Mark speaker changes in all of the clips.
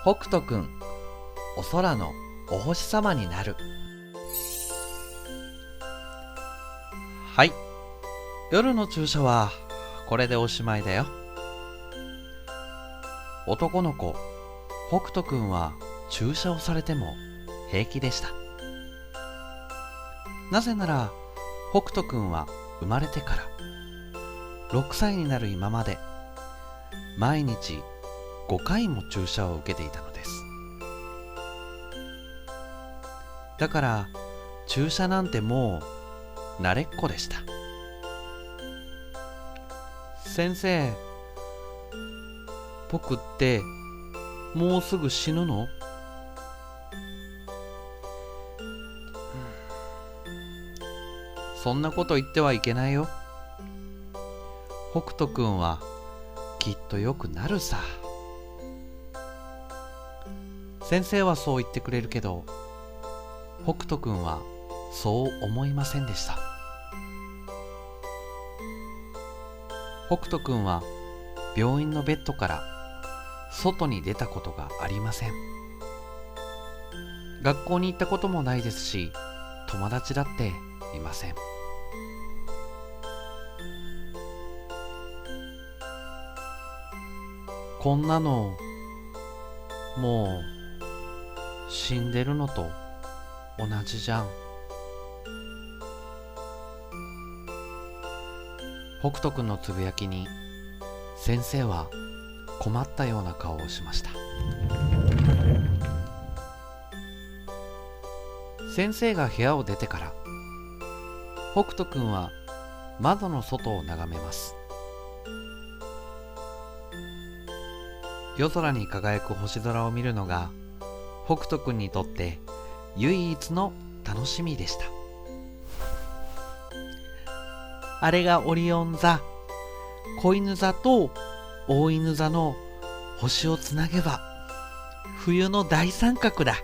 Speaker 1: 北斗くん、お空のお星様になる。はい、夜の注射はこれでおしまいだよ。男の子、北斗くんは注射をされても平気でした。なぜなら北斗くんは生まれてから6歳になる今まで毎日5回も注射を受けていたのです。だから注射なんてもう慣れっこでした。先生、僕ってもうすぐ死ぬの？そんなこと言ってはいけないよ。北斗くんはきっとよくなるさ。先生はそう言ってくれるけど、北斗くんはそう思いませんでした。北斗くんは病院のベッドから外に出たことがありません。学校に行ったこともないですし、友達だっていません。こんなのもう死んでるのと同じじゃん。北斗くんのつぶやきに先生は困ったような顔をしました。先生が部屋を出てから北斗くんは窓の外を眺めます。夜空に輝く星空を見るのが北斗くんにとって唯一の楽しみでした。あれがオリオン座、子犬座と大犬座の星をつなげば冬の大三角だ。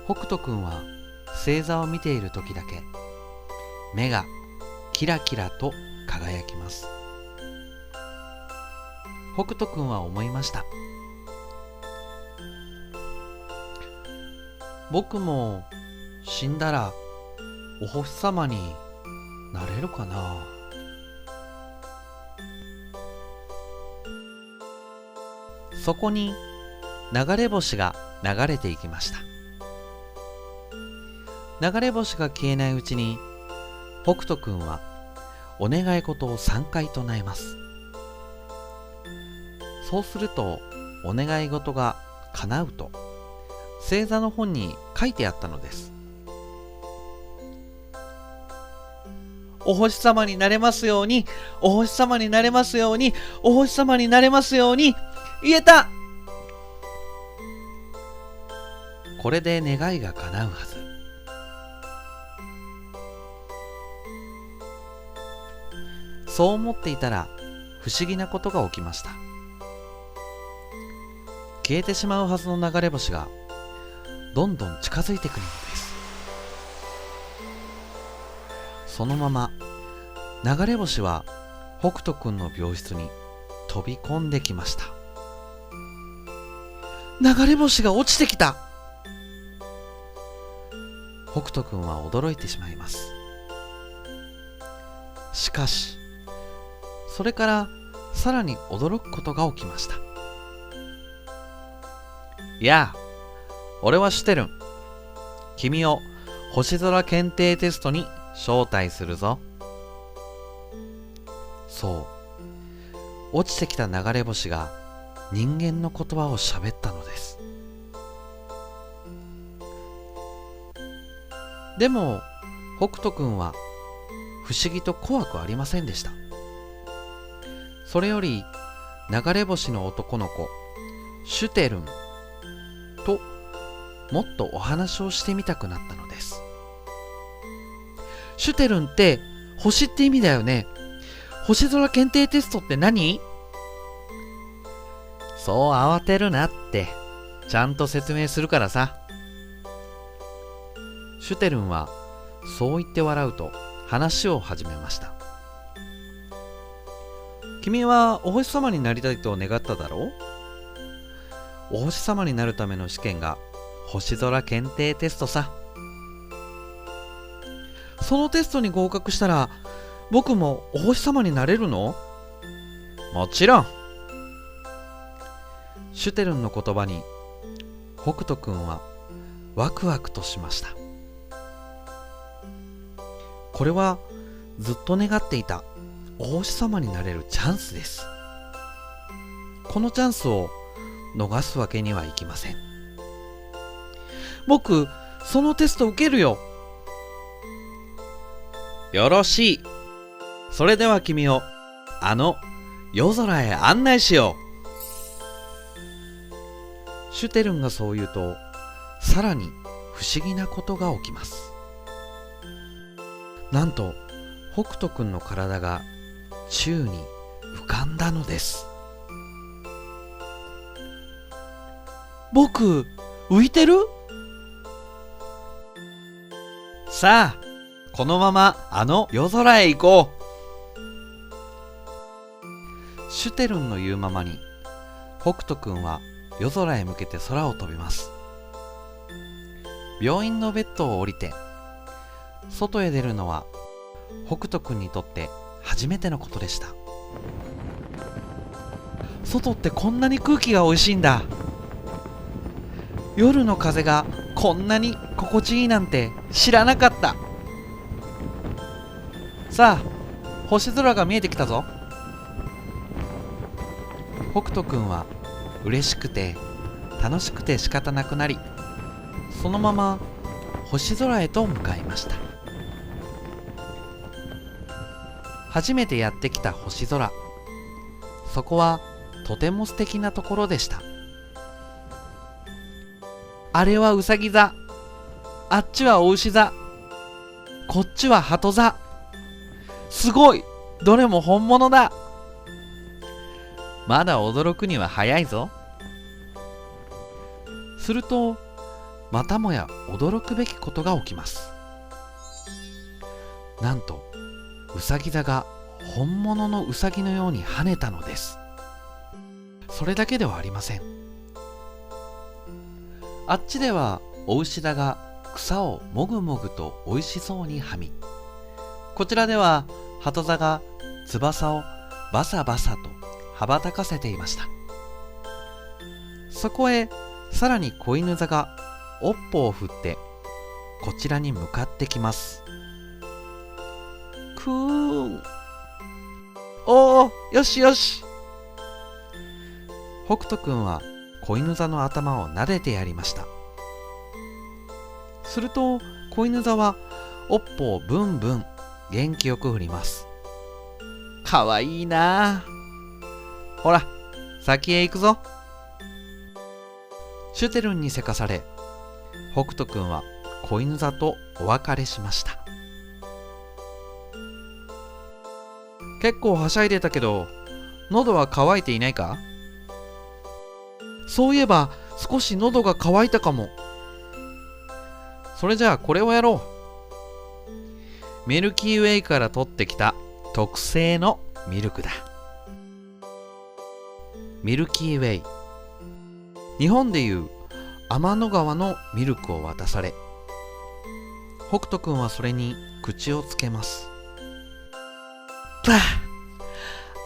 Speaker 1: 北斗くんは星座を見ている時だけ目がキラキラと輝きます。北斗くんは思いました。僕も死んだらお星様になれるかな。そこに流れ星が流れていきました。流れ星が消えないうちに北斗くんはお願い事を3回唱えます。そうするとお願い事が叶うと星座の本に書いてあったのです。お星様になれますように、お星様になれますように、お星様になれますように。言えた！これで願いが叶うはず。そう思っていたら不思議なことが起きました。消えてしまうはずの流れ星がどんどん近づいてくるのです。そのまま流れ星は北斗くんの病室に飛び込んできました。流れ星が落ちてきた！北斗くんは驚いてしまいます。しかしそれからさらに驚くことが起きました。いやあ、俺はシュテルン。君を星空検定テストに招待するぞ。そう、落ちてきた流れ星が人間の言葉を喋ったのです。でも北斗くんは不思議と怖くありませんでした。それより流れ星の男の子シュテルンともっとお話をしてみたくなったのです。シュテルンって星って意味だよね。星空検定テストって何？そう慌てるなって、ちゃんと説明するからさ。シュテルンはそう言って笑うと話を始めました。君はお星様になりたいと願っただろう？お星様になるための試験が星空検定テストさ。そのテストに合格したら僕もお星様になれるの？もちろん。シュテルンの言葉に北斗くんはワクワクとしました。これはずっと願っていたお星様になれるチャンスです。このチャンスを逃すわけにはいきません。僕、そのテスト受けるよ。よろしい。それでは君を夜空へ案内しよう。シュテルンがそう言うと、さらに不思議なことが起きます。なんと北斗くんの体が宙に浮かんだのです。僕、浮いてる？さあ、このまま夜空へ行こう。シュテルンの言うままに北斗くんは夜空へ向けて空を飛びます。病院のベッドを降りて外へ出るのは北斗くんにとって初めてのことでした。外ってこんなに空気が美味しいんだ。夜の風がこんなに心地いいなんて知らなかった。さあ、星空が見えてきたぞ。北斗くんは嬉しくて楽しくて仕方なくなり、そのまま星空へと向かいました。初めてやってきた星空、そこはとても素敵なところでした。あれはうさぎ座、あっちはお牛座、こっちは鳩座。すごい、どれも本物だ。まだ驚くには早いぞ。するとまたもや驚くべきことが起きます。なんとうさぎ座が本物のうさぎのように跳ねたのです。それだけではありません。あっちではお牛座が草をもぐもぐとおいしそうにはみ、こちらでは鳩座が翼をバサバサと羽ばたかせていました。そこへさらに子犬座が尾っぽを振ってこちらに向かってきます。くーん。おー、よしよし。北斗くんは子犬座の頭を撫でてやりました。すると子犬座は尾っぽをブンブン元気よく振ります。かわいいなあ。ほら、先へ行くぞ。シュテルンにせかされ、北斗くんは子犬座とお別れしました。結構はしゃいでたけど、喉は渇いていないか？そういえば少し喉が渇いたかも。それじゃあこれをやろう。ミルキーウェイから取ってきた特製のミルクだ。ミルキーウェイ。日本でいう天の川のミルクを渡され、北斗くんはそれに口をつけます。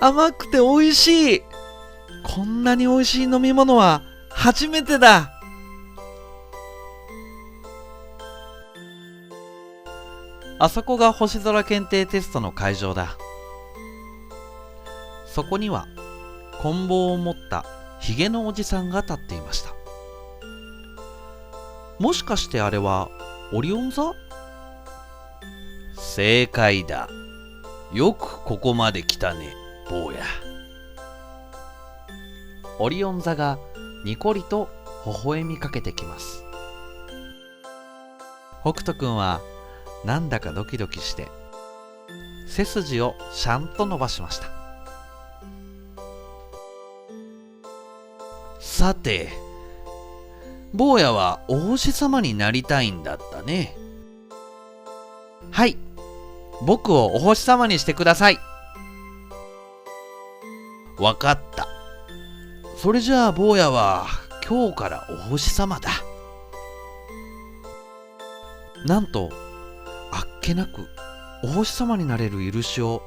Speaker 1: 甘くておいしい。こんなにおいしい飲み物は初めてだ。あそこが星空検定テストの会場だ。そこには棍棒を持ったひげのおじさんが立っていました。もしかしてあれはオリオン座？正解だ。よくここまで来たね、坊や。オリオン座がにこりと微笑みかけてきます。北斗くんはなんだかドキドキして背筋をシャンと伸ばしました。さて、坊やはお星様になりたいんだったね。はい、僕をお星様にしてください。わかった。それじゃあ坊やは今日からお星様だ。なんとあっけなくお星様になれる許しを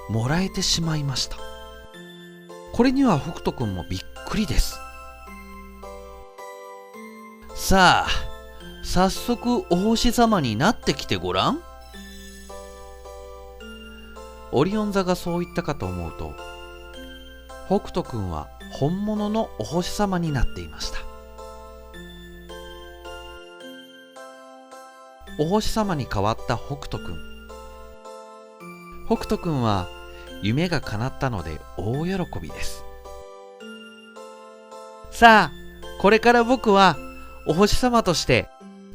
Speaker 1: もらえてしまいました。これには北斗くんもびっくりです。さあ、早速お星様になってきてごらん。オリオン座がそう言ったかと思うと、北斗くんは本物のお星様になっていました。お星様に変わった北斗くん。北斗くんは夢が叶ったので大喜びです。さあ、これから僕はお星様として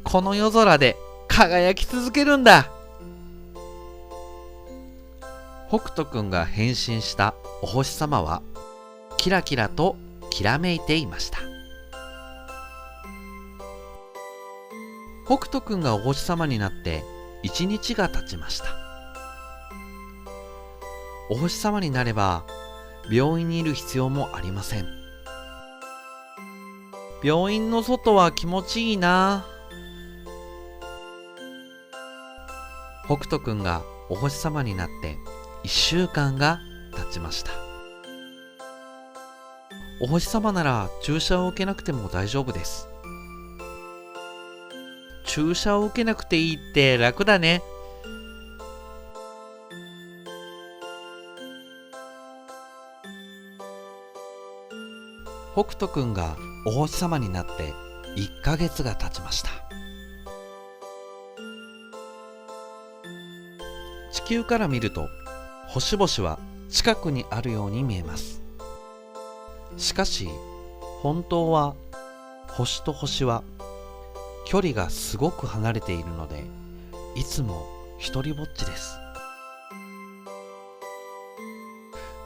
Speaker 1: この夜空で輝き続けるんだ。北斗くんが変身したお星様はキラキラときらめいていました。北斗くんがお星様になって1日が経ちました。お星様になれば病院にいる必要もありません。病院の外は気持ちいいな。北斗くんがお星様になって1週間が経ちました。お星様なら注射を受けなくても大丈夫です。注射を受けなくていいって楽だね。北斗くんがお星様になって1ヶ月が経ちました。地球から見ると星々は近くにあるように見えます。しかし本当は星と星は距離がすごく離れているので、いつも一人ぼっちです。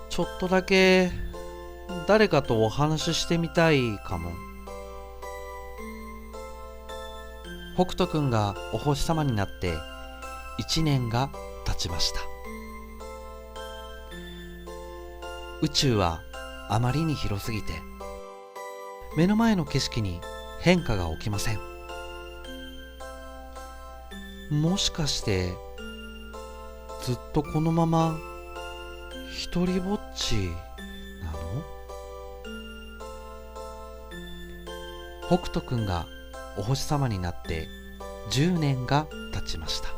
Speaker 1: ちょっとだけ誰かとお話ししてみたいかも。北斗くんがお星様になって1年が経ちました。宇宙はあまりに広すぎて目の前の景色に変化が起きません。もしかしてずっとこのまま一人ぼっちなの？北斗くんがお星様になって10年が経ちました。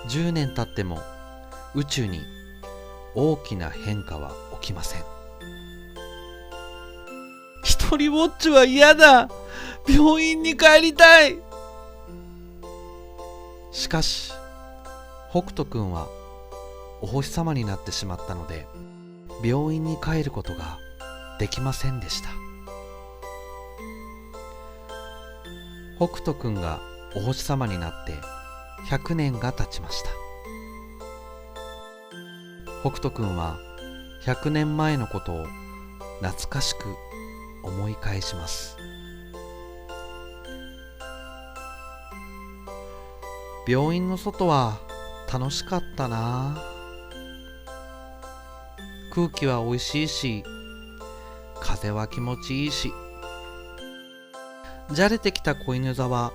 Speaker 1: 10年経っても宇宙に大きな変化は起きません。一人ぼっちは嫌だ。病院に帰りたい。しかし北斗くんはお星様になってしまったので病院に帰ることができませんでした。北斗くんがお星様になって100年が経ちました。北斗くんは100年前のことを懐かしく思い返します。病院の外は楽しかったな。空気はおいしいし、風は気持ちいいし、じゃれてきた子犬座は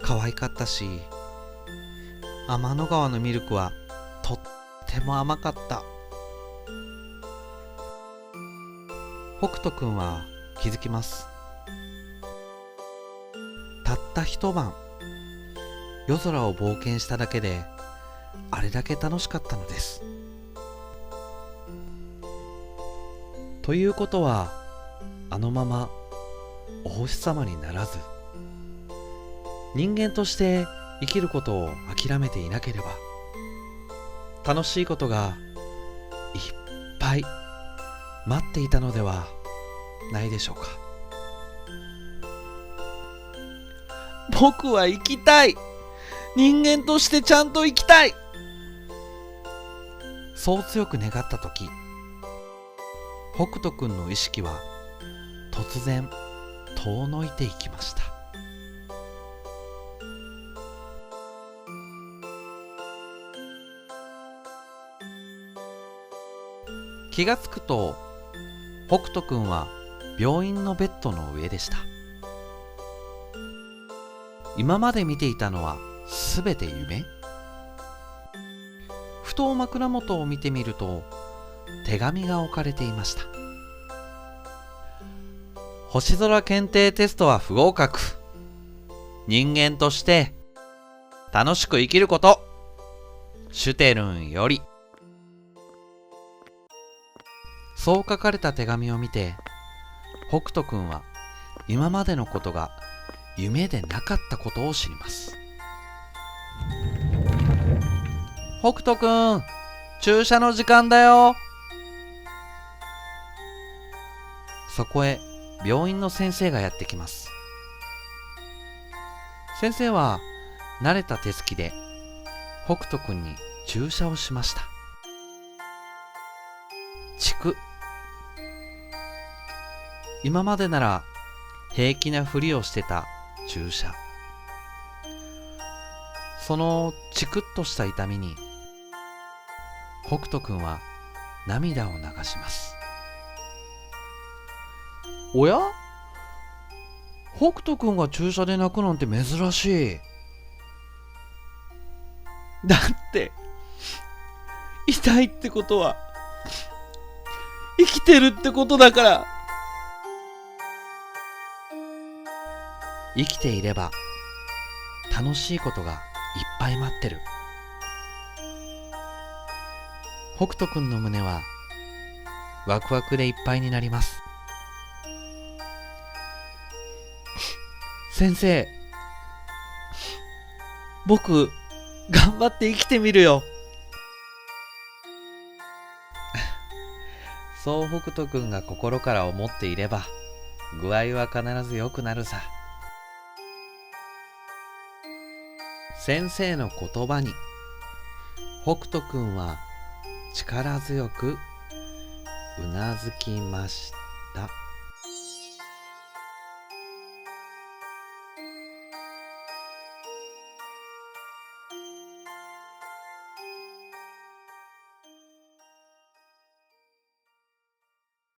Speaker 1: 可愛かったし、天の川のミルクはとっても甘かった。北斗くんは気づきます。たった一晩夜空を冒険しただけであれだけ楽しかったのです。ということはあのままお星様にならず人間として生きることを諦めていなければ楽しいことがいっぱい待っていたのではないでしょうか。僕は生きたい。人間としてちゃんと生きたい。そう強く願ったとき、北斗くんの意識は突然遠のいていきました。気がつくと北斗くんは病院のベッドの上でした。今まで見ていたのはすべて夢？ふと枕元を見てみると手紙が置かれていました。星空検定テストは不合格。人間として楽しく生きること。シュテルンより。そう書かれた手紙を見て、北斗くんは今までのことが夢でなかったことを知ります。北斗くん、注射の時間だよ。そこへ病院の先生がやってきます。先生は慣れた手つきで北斗くんに注射をしました。チク。今までなら平気なふりをしてた注射。そのチクッとした痛みに北斗くんは涙を流します。おや？北斗くんが注射で泣くなんて珍しい。だって痛いってことは生きてるってことだから。生きていれば楽しいことがいっぱい待ってる。北斗くんの胸はワクワクでいっぱいになります。先生、僕頑張って生きてみるよ。そう北斗くんが心から思っていれば具合は必ず良くなるさ。先生の言葉に北斗くんは力強くうなずきました。